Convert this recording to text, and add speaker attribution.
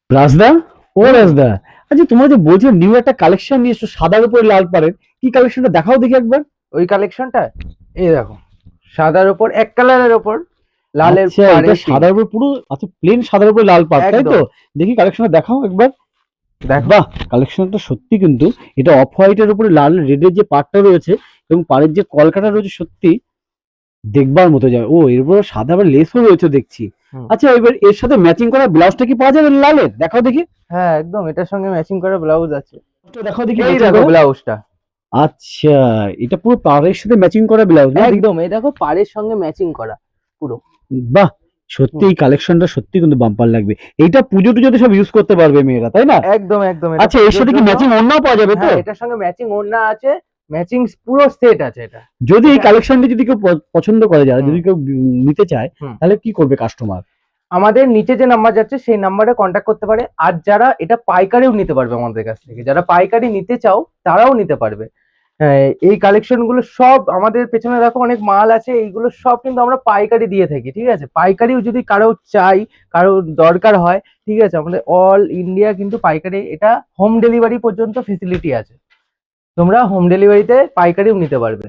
Speaker 1: রাজদা, ও
Speaker 2: হুম।
Speaker 1: রাজদা, আচ্ছা তোমরা যে বলছো নিউ একটা কালেকশন নিয়ে এসছো সাদার উপরে লাল পাড়ের, কি কালেকশনটা দেখাও দেখি একবার।
Speaker 2: ওই কালেকশনটা এই দেখো, সাদার ওপর এক কালারের ওপর লালের
Speaker 1: আচ্ছা
Speaker 2: পাড়ে
Speaker 1: এটা
Speaker 2: প্রিন্ট।
Speaker 1: সাদার উপর পুরো, আচ্ছা প্লেন সাদার উপরে লাল পাড় তাই তো?
Speaker 2: একদম।
Speaker 1: দেখি কালেকশনটা দেখাও একবার।
Speaker 2: দেখো।
Speaker 1: বাহ, কালেকশনটা সত্যি কিন্তু, এটা অফ হোয়াইটের উপরে লাল রেডের যে পাড়টা রয়েছে এবং পাড়ের যে কলকাটা রয়েছে সত্যি দেখবার মতো যায়। ও এর উপরে সাদা আবার লেসও রয়েছে দেখছি।
Speaker 2: হুম।
Speaker 1: আচ্ছা এবার এর সাথে ম্যাচিং করা ব্লাউজটা কি পাওয়া যাবে লালের? দেখাও দেখি।
Speaker 2: হ্যাঁ একদম, এটার সঙ্গে ম্যাচিং করা ব্লাউজ আছে।
Speaker 1: দেখাও দেখি
Speaker 2: এই
Speaker 1: ম্যাচিং
Speaker 2: দেখো
Speaker 1: করা।
Speaker 2: ব্লাউজটা।
Speaker 1: আচ্ছা, এটা পুরো পাড়ের সাথে ম্যাচিং করা ব্লাউজ না দেখি।
Speaker 2: একদম, এই দেখো পাড়ের সঙ্গে ম্যাচিং করা পুরো।
Speaker 1: বাহ, সত্যি
Speaker 2: হুম।
Speaker 1: এই কালেকশনটা সত্যি কিন্তু বাম্পার লাগবে। এইটা পুজো টুজোতে সব ইউজ করতে পারবে মেয়েরা তাই না?
Speaker 2: একদম একদম, এটা
Speaker 1: আচ্ছা এর
Speaker 2: পুজোর
Speaker 1: সাথে কি
Speaker 2: জন্য।
Speaker 1: ম্যাচিং ওড়নাও পাওয়া যাবে তো?
Speaker 2: হ্যাঁ, এটার সঙ্গে ম্যাচিং ওড়না আছে, ম্যাচিং পুরো সেট আছে এটা।
Speaker 1: যদি এই
Speaker 2: এটা।
Speaker 1: কালেকশনটি যদি কেউ পছন্দ করে, যারা
Speaker 2: হুম।
Speaker 1: যদি কেউ নিতে চায়,
Speaker 2: হুম।
Speaker 1: তাহলে কি করবে কাস্টমার?
Speaker 2: আমাদের নিচে যে নাম্বার যাচ্ছে সেই নাম্বারে কন্ট্যাক্ট করতে পারে, আর যারা এটা পাইকারিও নিতে পারবে আমাদের কাছ থেকে, যারা পাইকারি নিতে চাও তারাও নিতে পারবে। হ্যাঁ, এই কালেকশন গুলো সব আমাদের পেছনে দেখো অনেক মাল আছে, এইগুলো সব কিন্তু আমরা পাইকারি দিয়ে থাকি, ঠিক আছে? পাইকারিও যদি কারো চাই, কারো দরকার হয়, ঠিক আছে, আমাদের অল ইন্ডিয়া কিন্তু পাইকারি, এটা হোম ডেলিভারি পর্যন্ত ফেসিলিটি আছে। তোমরা হোম ডেলিভারিতে পাইকারিও নিতে পারবে।